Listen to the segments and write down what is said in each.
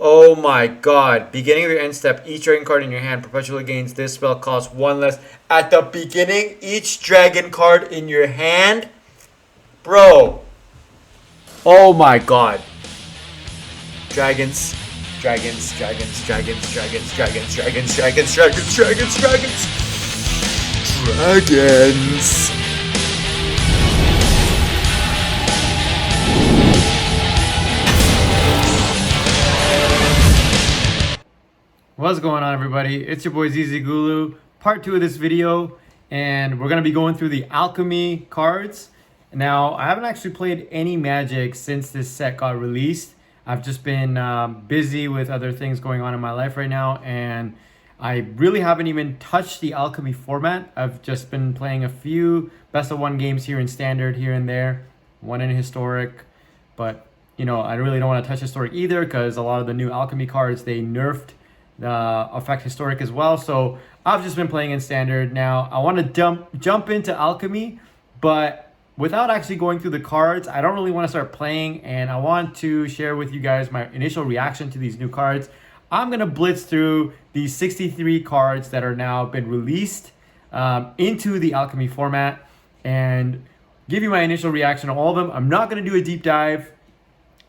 Oh my god. Beginning of your end step, each dragon card in your hand perpetually gains this spell costs 1 less. At the beginning, each dragon card in your hand? Bro. Oh my god. Dragons. Dragons, dragons, dragons, dragons, dragons, dragons, dragons, dragons, dragons, dragons. Dragons. What's going on, everybody? It's your boy ZZ Gulu, part 2 of this video, and we're going to be going through the Alchemy cards. Now, I haven't actually played any Magic since this set got released. I've just been busy with other things going on in my life right now, and I really haven't even touched the Alchemy format. I've just been playing a few best of 1 games here in Standard, here and there, one in Historic, but you know, I really don't want to touch Historic either because a lot of the new Alchemy cards, they nerfed affect Historic as well. So I've just been playing in Standard. Now I want to jump into Alchemy, but without actually going through the cards, I don't really want to start playing, and I want to share with you guys my initial reaction to these new cards. I'm gonna blitz through these 63 cards that are now been released into the Alchemy format and give you my initial reaction to all of them. I'm not gonna do a deep dive.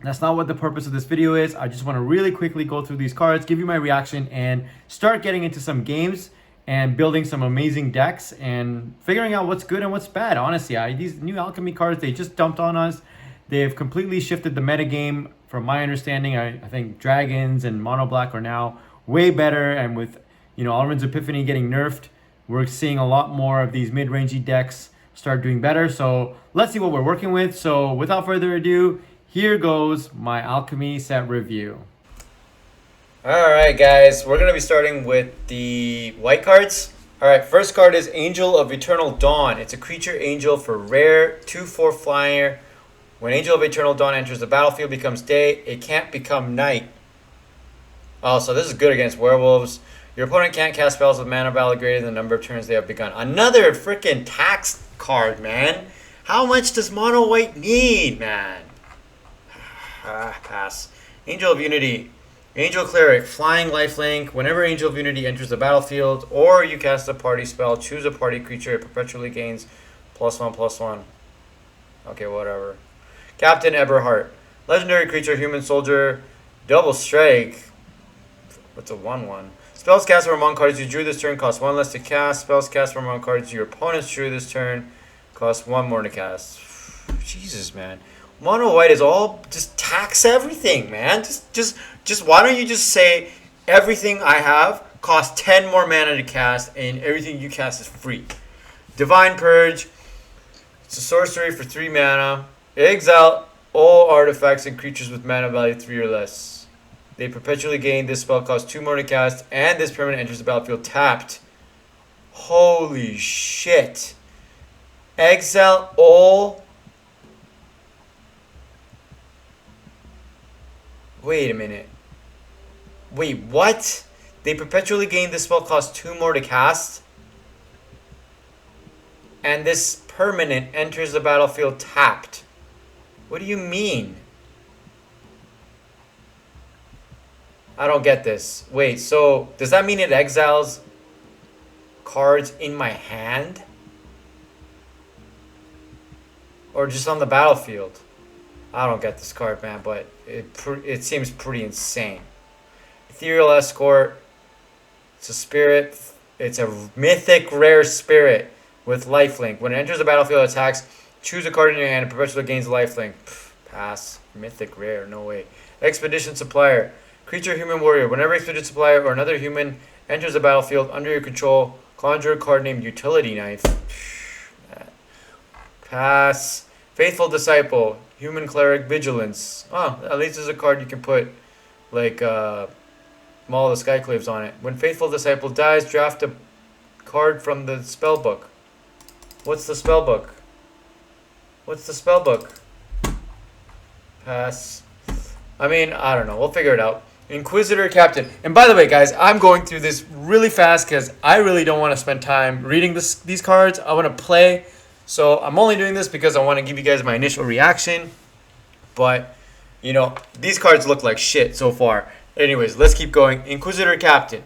That's not what the purpose of this video is. I just want to really quickly go through these cards, give you my reaction, and start getting into some games and building some amazing decks and figuring out what's good and what's bad. Honestly, these new Alchemy cards, they just dumped on us. They've completely shifted the metagame. From my understanding, I think Dragons and Mono Black are now way better, and with Alrund's Epiphany getting nerfed, we're seeing a lot more of these mid-rangey decks start doing better. So let's see what we're working with. So without further ado, here goes my Alchemy set review. Alright guys, we're going to be starting with the white cards. Alright, first card is Angel of Eternal Dawn. It's a creature angel for rare, 2/4 flyer. When Angel of Eternal Dawn enters the battlefield, becomes day, it can't become night. Oh, so this is good against werewolves. Your opponent can't cast spells with mana value greater than the number of turns they have begun. Another freaking tax card, man. How much does mono white need, man? Pass. Angel of Unity. Angel Cleric. Flying lifelink. Whenever Angel of Unity enters the battlefield or you cast a party spell, choose a party creature. It perpetually gains +1/+1. Okay, whatever. Captain Eberhart. Legendary creature, human soldier. Double strike. What's a 1/1? Spells cast from among cards you drew this turn cost 1 less to cast. Spells cast from among cards your opponents drew this turn cost 1 more to cast. Jesus, man. Mono white is all just tax everything, man. Just why don't you just say everything I have costs 10 more mana to cast and everything you cast is free. Divine Purge. It's a sorcery for 3 mana. Exile all artifacts and creatures with mana value 3 or less. They perpetually gain. This spell costs 2 more to cast, and this permanent enters the battlefield tapped. Holy shit. Exile all. Wait a minute. Wait, what? They perpetually gain. This spell costs 2 more to cast. And this permanent enters the battlefield tapped. What do you mean? I don't get this. Wait, so does that mean it exiles cards in my hand? Or just on the battlefield? I don't get this card, man, but it seems pretty insane. Ethereal Escort. It's a spirit. It's a mythic rare spirit with lifelink. When it enters the battlefield, attacks. Choose a card in your hand and perpetually gains lifelink. Pass. Mythic rare. No way. Expedition Supplier. Creature human warrior. Whenever Expedition Supplier or another human enters the battlefield under your control, conjure a card named Utility Knife. Pass. Faithful Disciple. Human Cleric Vigilance. Oh, at least there's a card you can put, like, Maul of the Skyclaves on it. When Faithful Disciple dies, draft a card from the spellbook. What's the spellbook? What's the spellbook? Pass. I mean, I don't know. We'll figure it out. Inquisitor Captain. And by the way, guys, I'm going through this really fast because I really don't want to spend time reading these cards. I want to play. So I'm only doing this because I want to give you guys my initial reaction. But, you know, these cards look like shit so far. Anyways, let's keep going. Inquisitor Captain.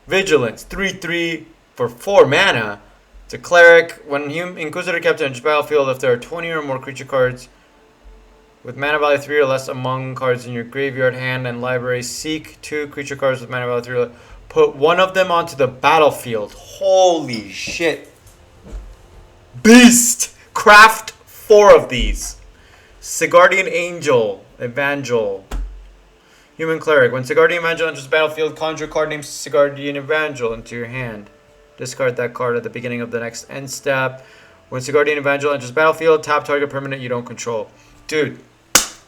Vigilance. 3/3 for 4 mana. It's a cleric. When Inquisitor Captain enters battlefield, if there are 20 or more creature cards with mana value 3 or less among cards in your graveyard, hand, and library, seek 2 creature cards with mana value 3 or less. Put one of them onto the battlefield. Holy shit. Beast! Craft 4 of these. Sigardian Angel. Evangel. Human Cleric. When Sigardian Evangel enters the battlefield, conjure a card named Sigardian Evangel into your hand. Discard that card at the beginning of the next end step. When Sigardian Evangel enters the battlefield, tap target permanent you don't control. Dude,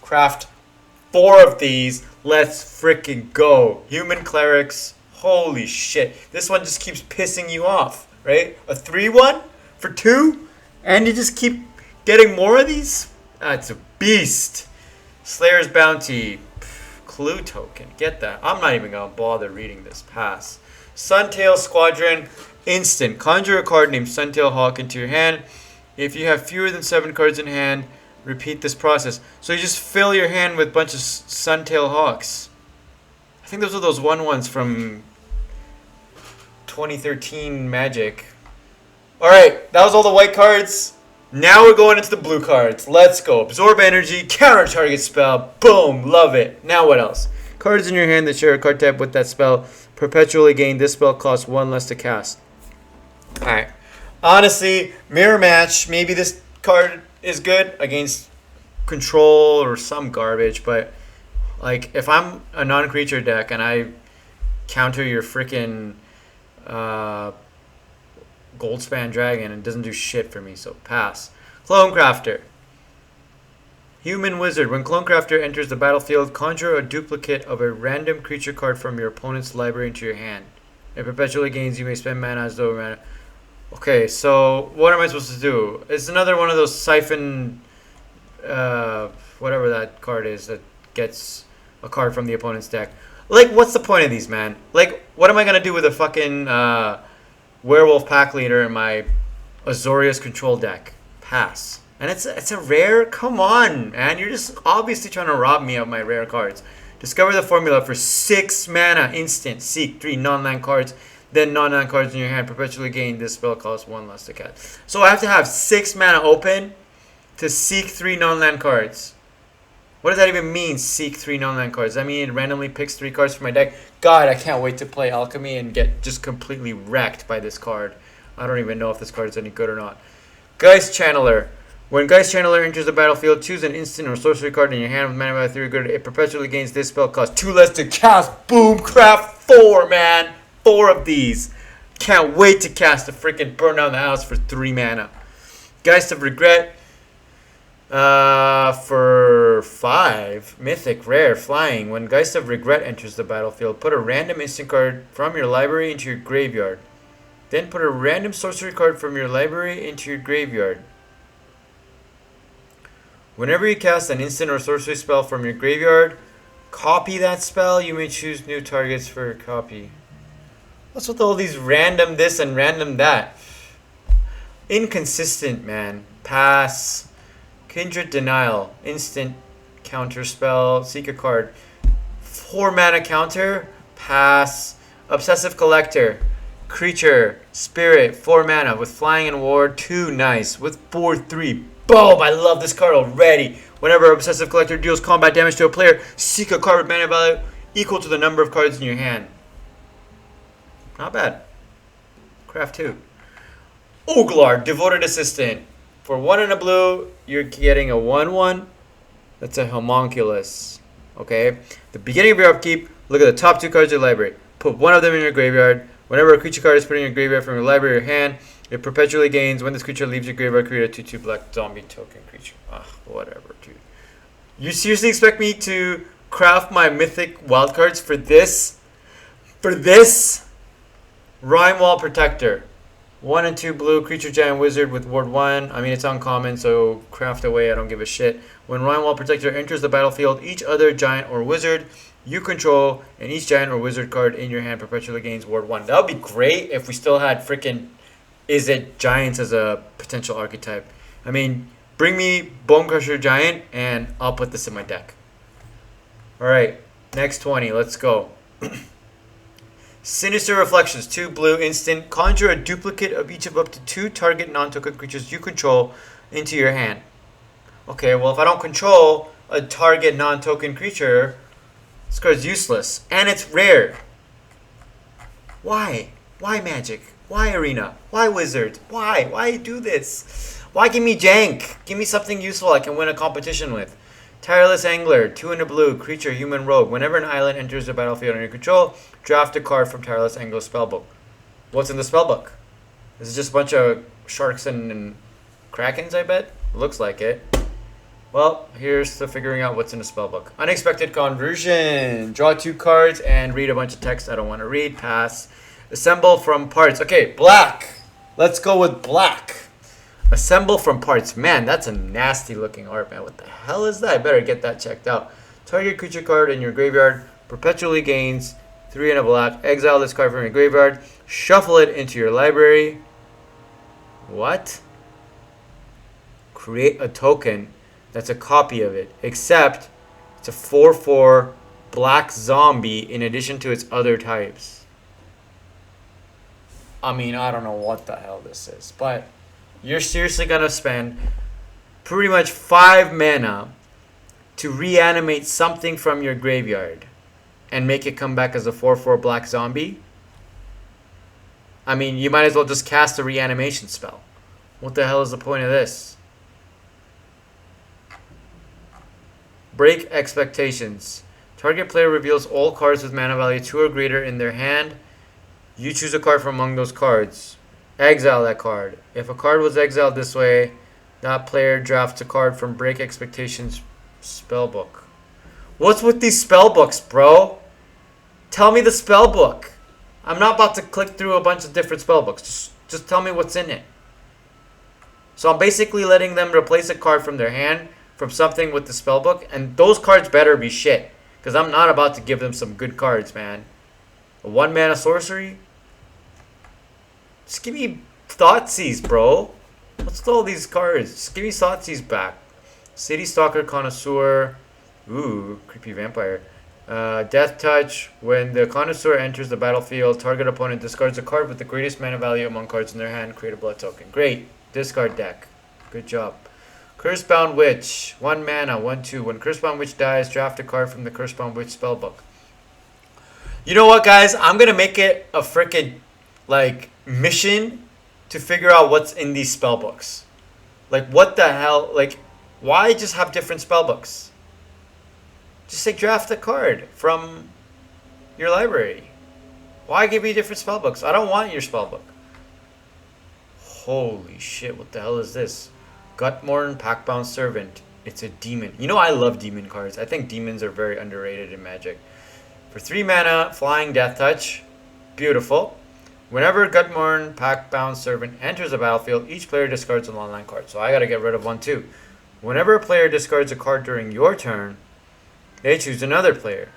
craft 4 of these. Let's freaking go. Human Clerics. Holy shit. This one just keeps pissing you off, right? A 3/1 for 2? And you just keep getting more of these? That's a beast. Slayer's Bounty. Clue token. Get that. I'm not even going to bother reading this. Pass. Suntail Squadron. Instant. Conjure a card named Suntail Hawk into your hand. If you have fewer than 7 cards in hand, repeat this process. So you just fill your hand with a bunch of Suntail Hawks. I think those are those 1/1s from 2013 Magic. Alright, that was all the white cards. Now we're going into the blue cards. Let's go. Absorb energy, counter target spell. Boom, love it. Now what else? Cards in your hand that share a card type with that spell perpetually gain. This spell costs 1 less to cast. Alright. Honestly, mirror match. Maybe this card is good against control or some garbage, but like if I'm a non-creature deck and I counter your freaking Goldspan Dragon, and it doesn't do shit for me, so pass. Clone Crafter. Human Wizard. When Clone Crafter enters the battlefield, conjure a duplicate of a random creature card from your opponent's library into your hand. It perpetually gains. You may spend mana as though mana. Okay, so what am I supposed to do? It's another one of those siphon, whatever that card is that gets a card from the opponent's deck. Like, what's the point of these, man? Like, what am I gonna do with a fucking Werewolf Pack Leader in my Azorius control deck? Pass. And it's a rare? Come on, man. You're just obviously trying to rob me of my rare cards. Discover the formula for 6 mana instant. Seek 3 non-land cards. Then non-land cards in your hand perpetually gain. This spell costs 1 less to cast. So I have to have 6 mana open to seek 3 non-land cards. What does that even mean, seek 3 non-land cards? I mean, it randomly picks 3 cards from my deck. God, I can't wait to play Alchemy and get just completely wrecked by this card. I don't even know if this card is any good or not. Geist Channeler. When Geist Channeler enters the battlefield, choose an instant or sorcery card in your hand with mana value 3 or greater. It perpetually gains. This spell costs 2 less to cast. Boom, craft 4, man. 4 of these. Can't wait to cast a freaking Burn Down the House for 3 mana. Geist of Regret. For 5, Mythic, Rare, Flying. When Geist of Regret enters the battlefield, put a random instant card from your library into your graveyard. Then put a random sorcery card from your library into your graveyard. Whenever you cast an instant or sorcery spell from your graveyard, copy that spell. You may choose new targets for your copy. What's with all these random this and random that? Inconsistent, man. Pass. Kindred Denial. Instant counter spell. Seek a card. 4 mana counter. Pass. Obsessive Collector. Creature. Spirit. 4 mana with Flying and Ward. 2 nice. With 4/3. Boom! I love this card already. Whenever Obsessive Collector deals combat damage to a player, seek a card with mana value equal to the number of cards in your hand. Not bad. Craft 2. Oglar. Devoted Assistant. For 1 and a blue, you're getting a 1/1. That's a homunculus. Okay? The beginning of your upkeep, look at the top 2 cards of your library. Put 1 of them in your graveyard. Whenever a creature card is put in your graveyard from your library or hand, it perpetually gains. When this creature leaves your graveyard, create a 2/2 black zombie token creature. Whatever, dude. You seriously expect me to craft my mythic wildcards for this? For this? Rime-Wall Protector. 1 and 2 blue, creature giant wizard with ward 1. I mean, it's uncommon, so craft away, I don't give a shit. When Rime-Wall Protector enters the battlefield, each other giant or wizard you control and each giant or wizard card in your hand perpetually gains ward 1. That would be great if we still had freaking Is It Giants as a potential archetype. I mean, bring me Bone Crusher Giant and I'll put this in my deck. Alright. Next 20. Let's go. Sinister Reflections. 2 blue instant. Conjure a duplicate of each of up to 2 target non-token creatures you control into your hand. Okay, well, if I don't control a target non-token creature, this card's useless. And it's rare. Why? Why Magic? Why Arena? Why Wizard? Why? Why do this? Why give me jank? Give me something useful I can win a competition with. Tireless Angler, 2 in a blue, creature, human rogue. Whenever an island enters the battlefield under your control, draft a card from Tireless Angler's spellbook. What's in the spellbook? Is it just a bunch of sharks and krakens, I bet? Looks like it. Well, here's the figuring out what's in the spellbook. Unexpected Conversion. Draw 2 cards and read a bunch of text I don't want to read. Pass. Assemble from parts. Okay, black. Let's go with black. Assemble from parts. Man, that's a nasty looking art, man. What the hell is that? I better get that checked out. Target creature card in your graveyard perpetually gains 3 in a black. Exile this card from your graveyard. Shuffle it into your library. What? Create a token that's a copy of it, except it's a 4/4 black zombie in addition to its other types. I mean, I don't know what the hell this is, but you're seriously gonna spend pretty much 5 mana to reanimate something from your graveyard and make it come back as a 4/4 black zombie? I mean, you might as well just cast a reanimation spell. What the hell is the point of this? Break expectations. Target player reveals all cards with mana value 2 or greater in their hand. You choose a card from among those cards. Exile that card. If a card was exiled this way, that player drafts a card from Break Expectations spellbook. What's with these spellbooks, bro? Tell me the spellbook. I'm not about to click through a bunch of different spellbooks. Just tell me what's in it. So I'm basically letting them replace a card from their hand from something with the spellbook, and those cards better be shit, because I'm not about to give them some good cards, man. A 1 mana sorcery? Just give me Thoughtseize, bro. What's with all these cards? Just give me Thoughtseize back. City Stalker Connoisseur. Ooh, creepy vampire. Death Touch. When the Connoisseur enters the battlefield, target opponent discards a card with the greatest mana value among cards in their hand. Create a blood token. Great. Discard deck. Good job. Cursebound Witch. 1 mana, 1/2. When Cursebound Witch dies, draft a card from the Cursebound Witch spellbook. You know what, guys? I'm going to make it a freaking, mission to figure out what's in these spellbooks. What the hell? Why just have different spellbooks? Just say draft a card from your library. Why give me different spellbooks? I don't want your spellbook. Holy shit, what the hell is this? Gutmorn, Packbound Servant. It's a demon. You know, I love demon cards. I think demons are very underrated in Magic. For 3 mana, Flying Death Touch. Beautiful. Whenever Gutmorn, Packbound Servant enters the battlefield, each player discards an online card. So I gotta get rid of 1 too. Whenever a player discards a card during your turn, they choose another player.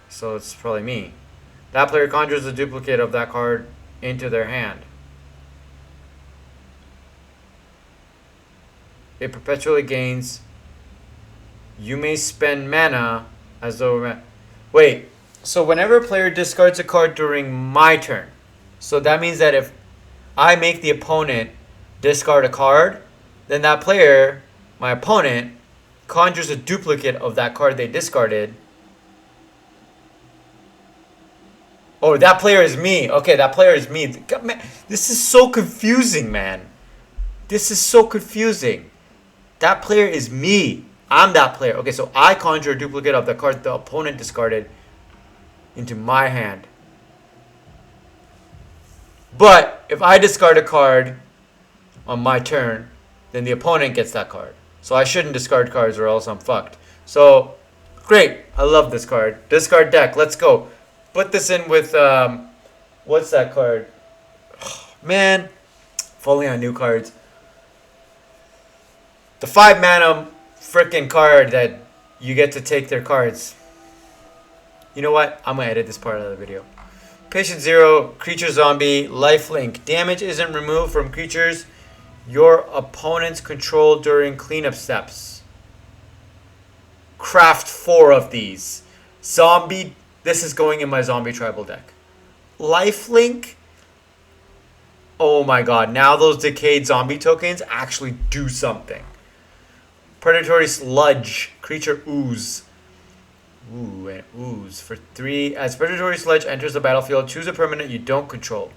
So it's probably me. That player conjures a duplicate of that card into their hand. It perpetually gains. You may spend mana as though... Wait, so whenever a player discards a card during my turn, so that means that if I make the opponent discard a card, then that player, my opponent, conjures a duplicate of that card they discarded. Oh, that player is me. Okay, that player is me. God, man, this is so confusing, man. This is so confusing. That player is me. I'm that player. Okay, so I conjure a duplicate of the card the opponent discarded into my hand. But if I discard a card on my turn, then the opponent gets that card. So I shouldn't discard cards or else I'm fucked. So, great. I love this card. Discard deck. Let's go. Put this in with, what's that card? Oh, man. If only I knew cards. The 5 mana frickin' card that you get to take their cards. You know what? I'm going to edit this part of the video. Patient 0, creature zombie, lifelink. Damage isn't removed from creatures your opponents control during cleanup steps. Craft 4 of these. Zombie. This is going in my zombie tribal deck. Lifelink. Oh my god. Now those decayed zombie tokens actually do something. Predatory Sludge. Creature Ooze. Ooh, and Ooze. For 3. As Predatory Sludge enters the battlefield, choose a permanent you don't control.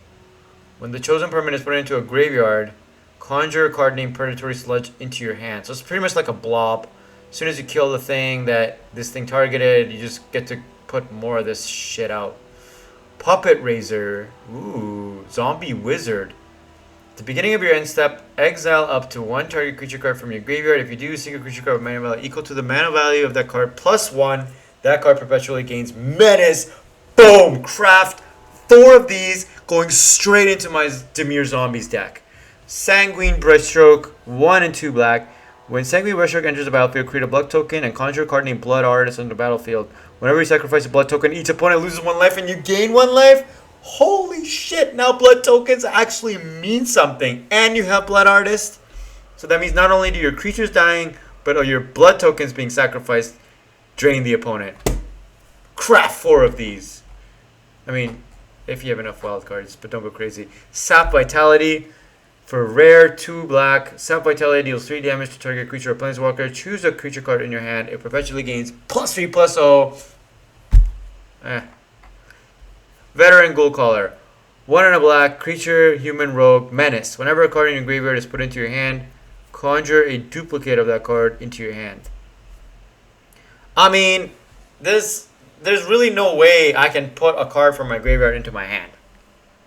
When the chosen permanent is put into a graveyard, conjure a card named Predatory Sludge into your hand. So it's pretty much like a blob. As soon as you kill the thing that this thing targeted, you just get to put more of this shit out. Puppet Razor. Ooh, Zombie Wizard. At the beginning of your end step, exile up to 1 target creature card from your graveyard. If you do, seek a creature card with mana value equal to the mana value of that card plus 1. That card perpetually gains menace. Boom! Craft 4 of these going straight into my Dimir Zombies deck. Sanguine Brushstroke, 1 and 2 black. When Sanguine Brushstroke enters the battlefield, create a blood token and conjure a card named Blood Artist on the battlefield. Whenever you sacrifice a blood token, each opponent loses 1 life and you gain 1 life. Holy shit, now blood tokens actually mean something. And you have Blood Artist. So that means not only do your creatures dying, but your blood tokens being sacrificed drain the opponent. Craft 4 of these. I mean, if you have enough wild cards, but don't go crazy. Sap Vitality. For rare, 2 black. Sap Vitality deals 3 damage to target creature or planeswalker. Choose a creature card in your hand. It perpetually gains +3/+0. Veteran Ghoulcaller. 1 and a black. Creature, human, rogue, menace. Whenever a card in your graveyard is put into your hand, conjure a duplicate of that card into your hand. I mean, there's really no way I can put a card from my graveyard into my hand.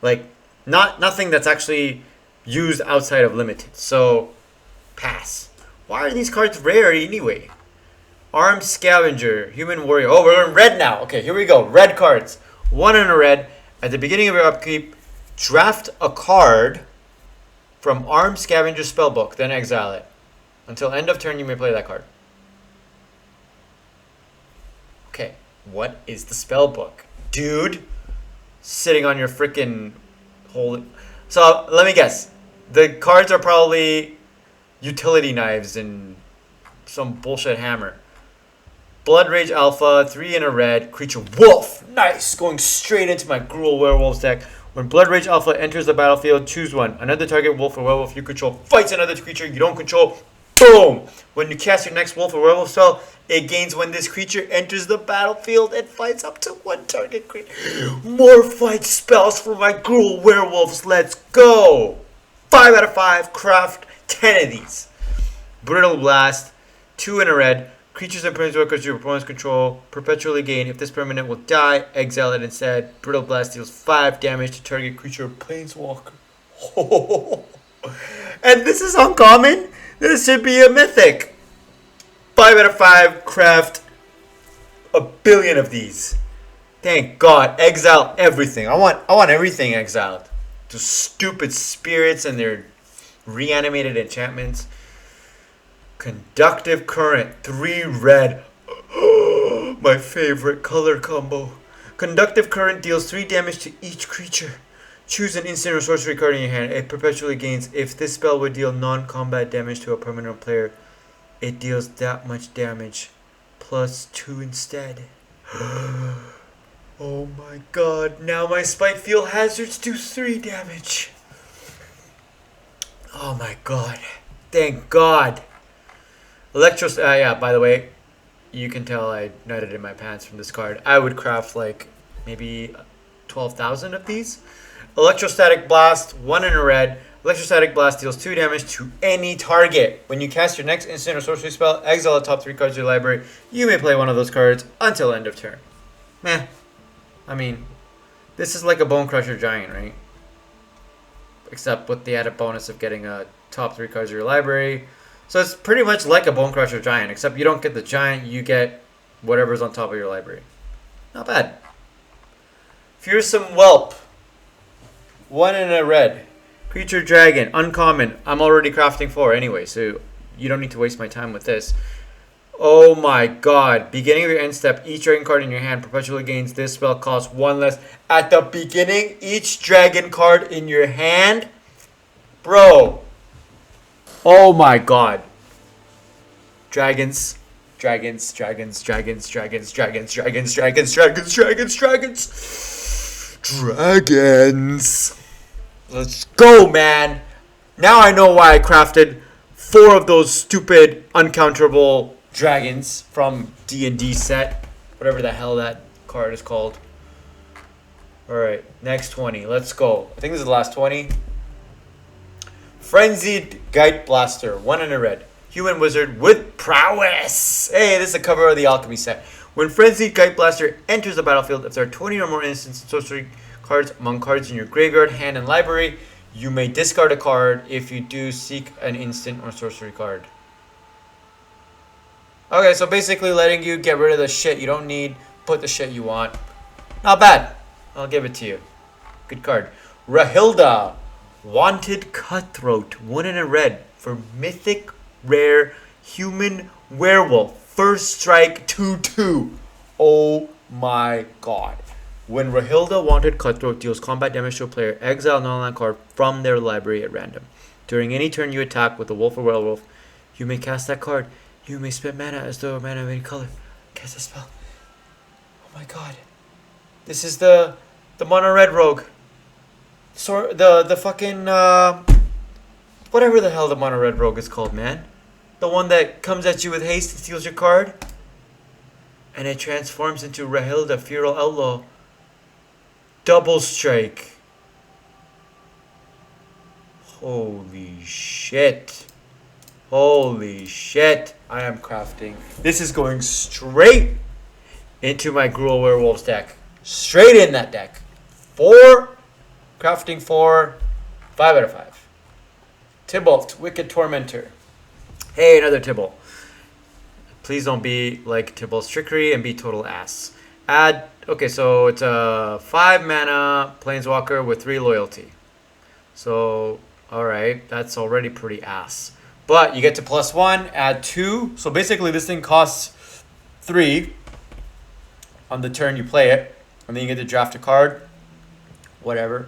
Like, nothing that's actually used outside of limited. So, pass. Why are these cards rare anyway? Armed Scavenger, Human Warrior. Oh, we're in red now. Okay, here we go. Red cards. 1 and a red. At the beginning of your upkeep, draft a card from Armed Scavenger spellbook, then exile it. Until end of turn, you may play that card. Okay, what is the spellbook? Dude, sitting on your freaking whole... So, let me guess. The cards are probably utility knives and some bullshit hammer. Blood Rage Alpha, 3 and a red. Creature Wolf. Nice. Going straight into my Gruul Werewolves deck. When Blood Rage Alpha enters the battlefield, choose 1. Another target wolf or werewolf you control fights another creature you don't control. Boom! When you cast your next wolf or werewolf spell, it gains when this creature enters the battlefield and fights up to 1 target creature. More fight spells for my Gruul Werewolves. Let's go! 5 out of 5. Craft 10 of these. Brittle Blast. 2 and a red. Creatures and planeswalkers your opponent's control perpetually gain. If this permanent will die, exile it instead. Brittle Blast deals 5 damage to target creature or planeswalker. And this is uncommon? This should be a mythic. 5 out of 5. Craft a billion of these. Thank God. Exile everything. I want everything exiled. Those stupid spirits and their reanimated enchantments. Conductive Current, 3 red. My favorite color combo. Conductive Current deals 3 damage to each creature. Choose an instant or sorcery card in your hand. It perpetually gains. If this spell would deal non-combat damage to a permanent player, it deals that much damage. +2 instead. Oh my god. Now my Spike Field Hazards do 3 damage. Oh my god. Thank God. Yeah, by the way, you can tell I nutted in my pants from this card. I would craft like maybe 12,000 of these. Electrostatic Blast, 1 and a red. Electrostatic Blast deals 2 damage to any target. When you cast your next instant or sorcery spell, exile the top 3 cards of your library. You may play one of those cards until end of turn. Meh. I mean, this is like a Bone Crusher Giant, right? Except with the added bonus of getting a top 3 cards of your library. So it's pretty much like a Bone Crusher Giant, except you don't get the giant, you get whatever's on top of your library. Not bad. Fearsome Whelp. 1 and a red. Creature Dragon. Uncommon. I'm already crafting 4 anyway, so you don't need to waste my time with this. Oh my god. Beginning of your end step, each dragon card in your hand perpetually gains. This spell costs 1 less. At the beginning, each dragon card in your hand? Bro. Oh my god. Dragons. Dragons, dragons, dragons, dragons, dragons, dragons, dragons, dragons, dragons, dragons. Dragons. Let's go, man. Now I know why I crafted 4 of those stupid uncounterable dragons from D&D set. Whatever the hell that card is called. Alright, next 20. Let's go. I think this is the last 20. Frenzied Gite Blaster. 1 in a red. Human wizard with prowess. Hey, this is the cover of the Alchemy set. When Frenzied Gite Blaster enters the battlefield, if there are 20 or more instants and sorcery cards among cards in your graveyard, hand, and library, you may discard a card. If you do, seek an instant or sorcery card. Okay, so basically letting you get rid of the shit you don't need, put the shit you want. Not bad. I'll give it to you. Good card. Rahilda. Wanted Cutthroat. 1 in a red for mythic rare human werewolf. First strike 2/2. Oh my god. When Rahilda Wanted Cutthroat deals combat damage to a player, exile an online card from their library at random. During any turn you attack with a wolf or werewolf, you may cast that card. You may spend mana as though a mana of any color. Cast a spell. Oh my god. This is the mono red rogue. So the fucking whatever the hell the mono red rogue is called, man. The one that comes at you with haste and steals your card. And it transforms into Rahilda, Feral Outlaw. Double strike. Holy shit. Holy shit. I am crafting. This is going straight into my Gruul Werewolves deck. Straight in that deck. 4. Crafting 4. 5 out of 5. Tybalt, Wicked Tormentor. Hey, another Tybalt. Please don't be like Tybalt's Trickery and be total ass. Add, okay, so it's a 5 mana Planeswalker with 3 loyalty. So, alright, that's already pretty ass. But you get to +1, add 2. So basically this thing costs 3 on the turn you play it. And then you get to draft a card. Whatever.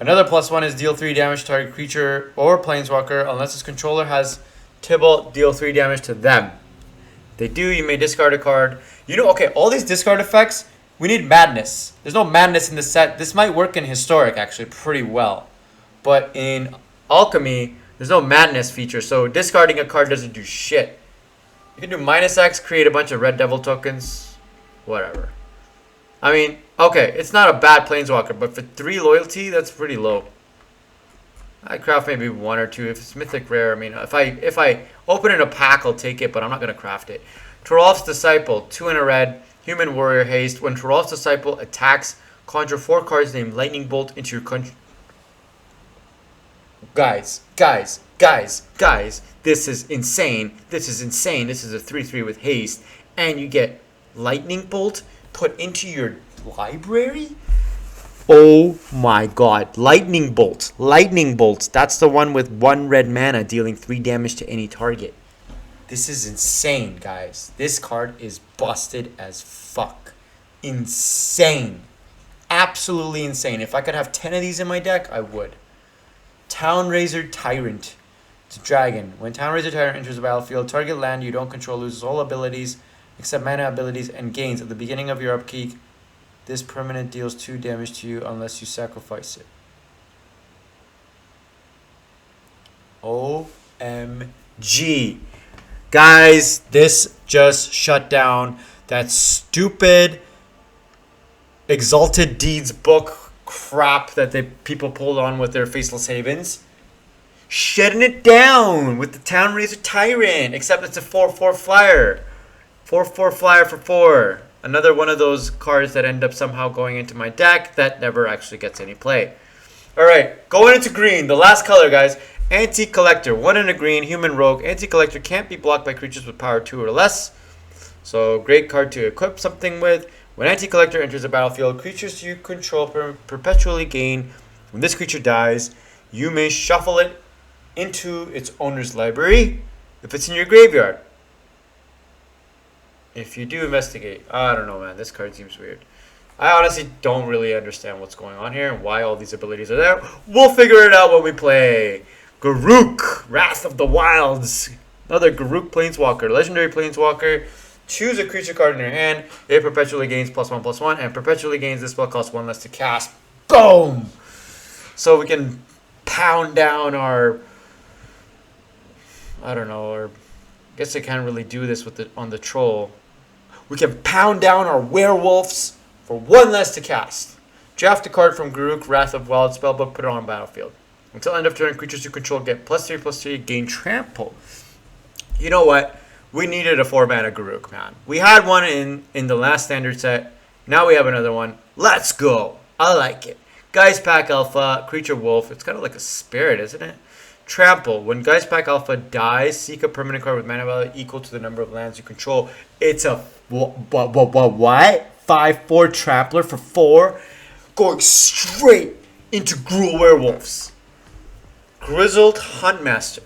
Another +1 is deal 3 damage to target creature or Planeswalker unless its controller has Tybalt, deal 3 damage to them. If they do, you may discard a card. You know, okay, all these discard effects, we need madness. There's no madness in the set. This might work in Historic, actually, pretty well. But in Alchemy, there's no madness feature, so discarding a card doesn't do shit. You can do -X, create a bunch of Red Devil tokens. Whatever. I mean, okay, it's not a bad Planeswalker, but for 3 loyalty, that's pretty low. I'd craft maybe 1 or 2. If it's mythic rare, I mean, if I open in a pack, I'll take it, but I'm not going to craft it. Toralf's Disciple, 2 in a red, human warrior haste. When Toralf's Disciple attacks, conjure 4 cards named Lightning Bolt into your country. Guys, this is insane. This is insane. This is a 3/3 with haste, and you get Lightning Bolt put into your library? Oh my god. Lightning Bolt. Lightning Bolt. That's the one with 1 red mana dealing 3 damage to any target. This is insane, guys. This card is busted as fuck. Insane. Absolutely insane. If I could have 10 of these in my deck, I would. Townraiser Tyrant. It's a dragon. When Townraiser Tyrant enters the battlefield, target land you don't control loses all abilities except mana abilities and gains. At the beginning of your upkeep, this permanent deals 2 damage to you unless you sacrifice it. OMG. Guys, this just shut down that stupid Exalted Deeds book crap that people pulled on with their Faceless Havens. Shutting it down with the Townraiser Tyrant, except it's a 4/4 flyer. 4/4 flyer for 4. Another one of those cards that end up somehow going into my deck that never actually gets any play. Alright, going into green. The last color, guys. Antique Collector. 1 in a green, human rogue. Antique Collector can't be blocked by creatures with power 2 or less. So, great card to equip something with. When Antique Collector enters the battlefield, creatures you control perpetually gain. When this creature dies, you may shuffle it into its owner's library if it's in your graveyard. If you do, investigate. I don't know, man. This card seems weird. I honestly don't really understand what's going on here and why all these abilities are there. We'll figure it out when we play. Garruk, Wrath of the Wilds. Another Garruk Planeswalker, legendary Planeswalker. Choose a creature card in your hand. It perpetually gains +1/+1, and perpetually gains this spell costs 1 less to cast. Boom! So we can pound down our, I don't know, or I guess I can't really do this with on the troll. We can pound down our werewolves for 1 less to cast. Draft a card from Garruk, Wrath of Wild Spellbook, put it on battlefield. Until end of turn, creatures you control get +3/+3, gain trample. You know what? We needed a 4-mana Garruk, man. We had one in the last standard set. Now we have another one. Let's go. I like it. Geist Pack Alpha, creature wolf. It's kind of like a spirit, isn't it? Trample. When Geist Pack Alpha dies, seek a permanent card with mana value equal to the number of lands you control. It's a what? 5/4 Trampler for 4, going straight into Gruul Werewolves. Grizzled Huntmaster.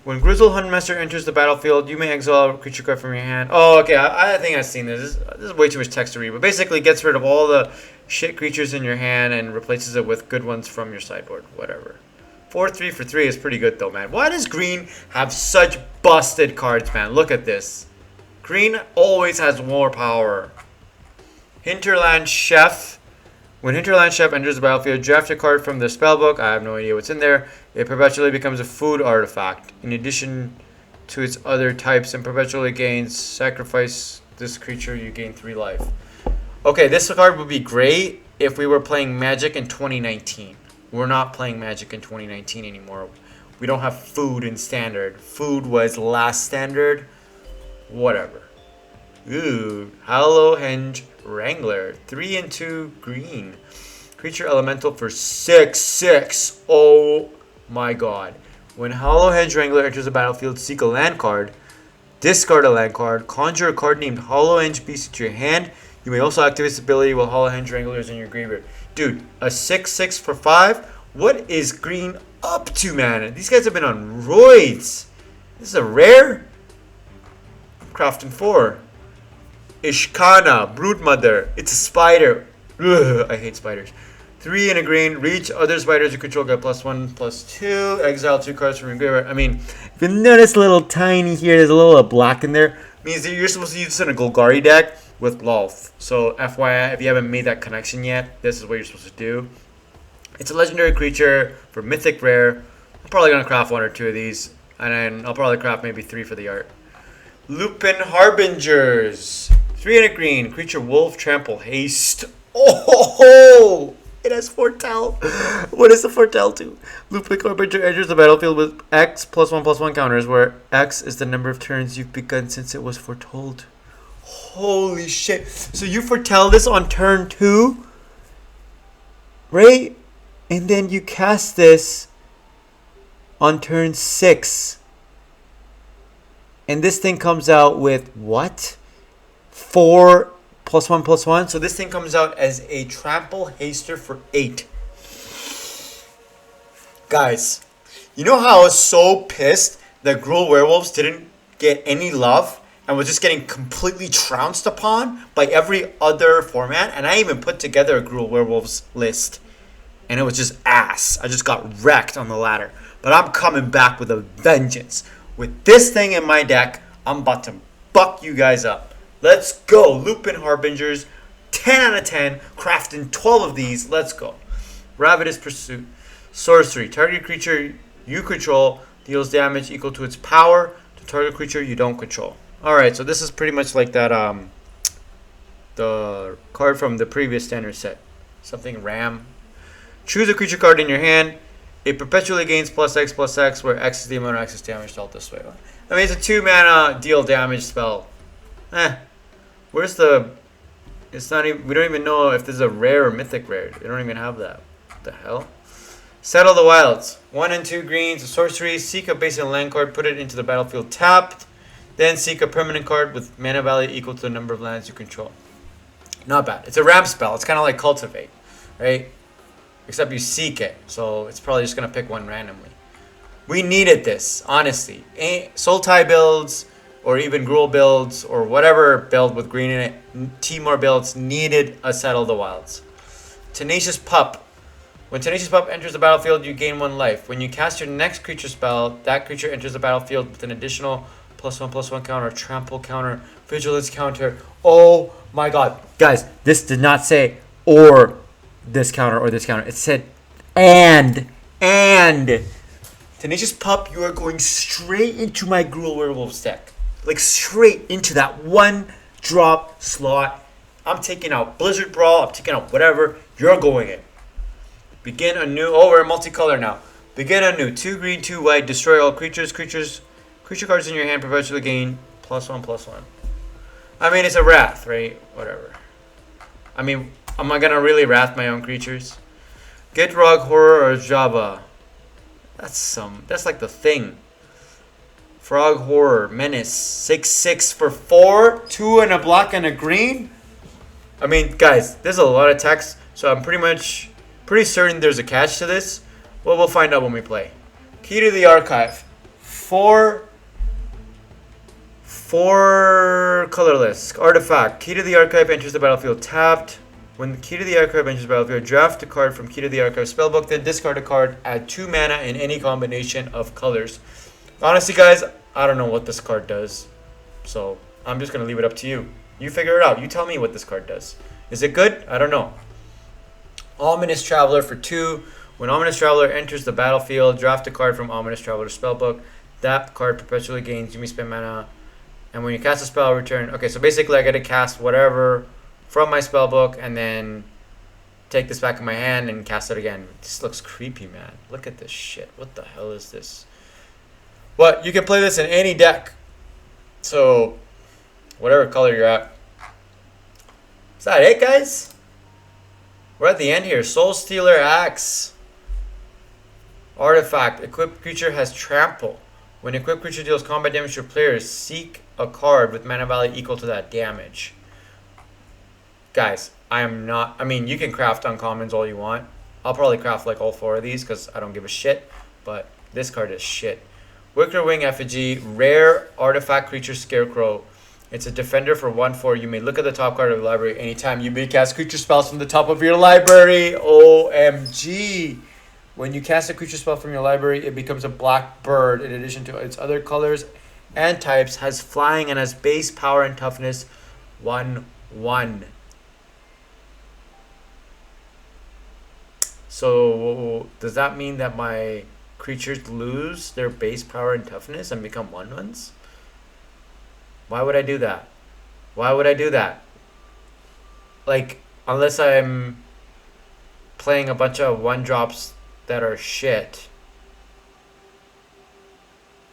When Grizzled Huntmaster enters the battlefield, you may exile a creature card from your hand. Oh, okay. I think I've seen this. This is way too much text to read. But basically, it gets rid of all the shit creatures in your hand and replaces it with good ones from your sideboard. Whatever. 4/3 for 3 is pretty good, though, man. Why does green have such busted cards, man? Look at this. Green always has more power. Hinterland Chef. When Hinterland Chef enters the battlefield, draft a card from the spellbook. I have no idea what's in there. It perpetually becomes a food artifact. In addition to its other types, and perpetually gains. Sacrifice this creature, you gain 3 life. Okay, this card would be great if we were playing Magic in 2019. We're not playing Magic in 2019 anymore. We don't have food in standard. Food was last standard. Whatever. Ooh, Hollowhenge Wrangler, 3 and 2 green. Creature elemental for 6/6. Oh my god. When Hollowhenge Wrangler enters the battlefield, seek a land card. Discard a land card. Conjure a card named Hollowhenge Beast into your hand. You may also activate this ability while Hollowhenge Wrangler is in your graveyard. Dude, a 6/6 for 5? What is green up to, man? These guys have been on roids. This is a rare. Crafting 4. Ishkana, Broodmother. It's a spider. Ugh, I hate spiders. 3 and a green. Reach other spiders you control get +1/+2. Exile 2 cards from your graveyard. I mean, if you notice a little tiny here, there's a little black in there. Means that you're supposed to use this in a Golgari deck with Lolth. So FYI, if you haven't made that connection yet, this is what you're supposed to do. It's a legendary creature for Mythic Rare. I'm probably going to craft 1 or 2 of these. And then I'll probably craft maybe 3 for the art. Lupin Harbingers. 3 and a green. Creature wolf, trample, haste. Oh, it has foretell. What does the foretell do? Lupin Harbinger enters the battlefield with X +1/+1 counters, where X is the number of turns you've begun since it was foretold. Holy shit. So you foretell this on turn 2, right? And then you cast this on turn 6. And this thing comes out with what? 4 +1/+1. So this thing comes out as a trample haster for 8. Guys, you know how I was so pissed that Gruul Werewolves didn't get any love and was just getting completely trounced upon by every other format? And I even put together a Gruul Werewolves list, and it was just ass. I just got wrecked on the ladder. But I'm coming back with a vengeance. With this thing in my deck, I'm about to buck you guys up. Let's go. Lupin Harbingers, 10 out of 10. Crafting 12 of these. Let's go. Ravenous Pursuit. Sorcery. Target creature you control deals damage equal to its power to target creature you don't control. Alright, so this is pretty much like that, the card from the previous standard set. Something Ram. Choose a creature card in your hand. It perpetually gains +X/+X, where X is the amount of access damage dealt this way. I mean, it's a 2-mana deal damage spell. Where's the... It's not even... We don't even know if this is a rare or mythic rare. They don't even have that. What the hell? Settle the Wilds. 1 and 2 greens. A sorcery. Seek a basic land card. Put it into the battlefield tapped. Then seek a permanent card with mana value equal to the number of lands you control. Not bad. It's a ramp spell. It's kind of like Cultivate. Right? Except you seek it. So it's probably just going to pick one randomly. We needed this. Honestly. Sultai builds... or even Gruul builds, or whatever build with green in it, Timor builds needed a Settle the Wilds. Tenacious Pup. When Tenacious Pup enters the battlefield, you gain 1 life. When you cast your next creature spell, that creature enters the battlefield with an additional +1/+1 counter, trample counter, vigilance counter. Oh my god. Guys, this did not say or this counter or this counter. It said and. Tenacious Pup, you are going straight into my Gruul Werewolves deck. Like straight into that 1-drop slot. I'm taking out Blizzard Brawl. I'm taking out whatever. You're going in. Begin a new. Oh, we're multicolor now. Begin a new. 2 green, 2 white. Destroy all creature cards in your hand. Perpetually gain +1/+1. I mean, it's a wrath, right? Whatever. I mean, am I gonna really wrath my own creatures? Get Rog Horror or Java. That's like the thing. Frog Horror Menace 6/6 for 4, 2 and a black and a green. I mean, guys, there's a lot of text, so I'm pretty certain there's a catch to this. Well, we'll find out when we play. Key to the Archive. 4 colorless. Artifact. Key to the Archive enters the battlefield tapped. When the Key to the Archive enters the battlefield, draft a card from Key to the Archive spellbook, then discard a card. Add 2 mana in any combination of colors. Honestly, guys, I don't know what this card does. So, I'm just going to leave it up to you. You figure it out. You tell me what this card does. Is it good? I don't know. Ominous Traveler for 2. When Ominous Traveler enters the battlefield, draft a card from Ominous Traveler's spellbook. That card perpetually gains. You may spend mana. And when you cast a spell, return. Okay, so basically I got to cast whatever from my spellbook and then take this back in my hand and cast it again. This looks creepy, man. Look at this shit. What the hell is this? But you can play this in any deck. So, whatever color you're at. Is that it, guys? We're at the end here. Soul Stealer Axe. Artifact. Equipped creature has trample. When equipped creature deals combat damage to players, seek a card with mana value equal to that damage. Guys, I mean, you can craft uncommons all you want. I'll probably craft like all 4 of these because I don't give a shit. But this card is shit. Wicker Wing Effigy. Rare artifact creature Scarecrow. It's a defender for 1/4. You may look at the top card of the library anytime you may cast creature spells from the top of your library. OMG. When you cast a creature spell from your library, it becomes a black bird in addition to its other colors and types, has flying, and has base power and toughness 1/1. So, does that mean that my creatures lose their base power and toughness and become 1/1s? Why would I do that? Why would I do that? Like, unless I'm playing a bunch of 1-drops that are shit.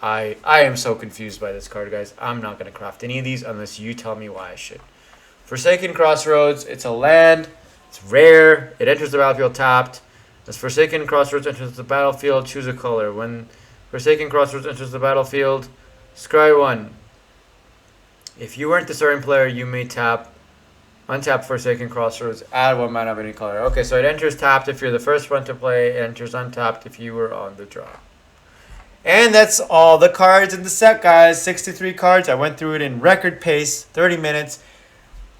I am so confused by this card, guys. I'm not going to craft any of these unless you tell me why I should. Forsaken Crossroads. It's a land. It's rare. It enters the battlefield tapped. As Forsaken Crossroads enters the battlefield, choose a color. When Forsaken Crossroads enters the battlefield, scry 1. If you weren't the starting player, you may untap Forsaken Crossroads, add 1 mana of any color. Okay, so it enters tapped if you're the first one to play. It enters untapped if you were on the draw. And that's all the cards in the set, guys. 63 cards. I went through it in record pace, 30 minutes.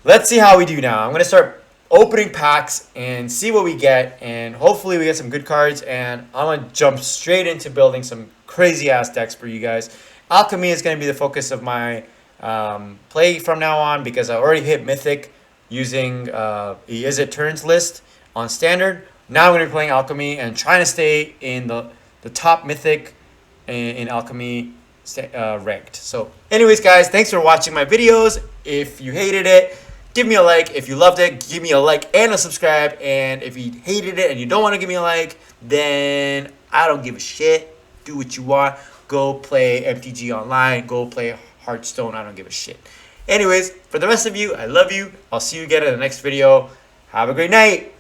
Let's see how we do now. I'm going to start opening packs and see what we get. And hopefully we get some good cards. And I'm going to jump straight into building some crazy-ass decks for you guys. Alchemy is going to be the focus of my play from now on because I already hit Mythic using Is It Turns list on Standard. Now I'm going to be playing Alchemy and trying to stay in the top Mythic in Alchemy ranked. So anyways, guys, thanks for watching my videos. If you hated it, give me a like. If you loved it, give me a like and a subscribe. And if you hated it and you don't want to give me a like, then I don't give a shit. Do what you want. Go play MTG Online. Go play Hearthstone. I don't give a shit. Anyways, for the rest of you, I love you. I'll see you again in the next video. Have a great night.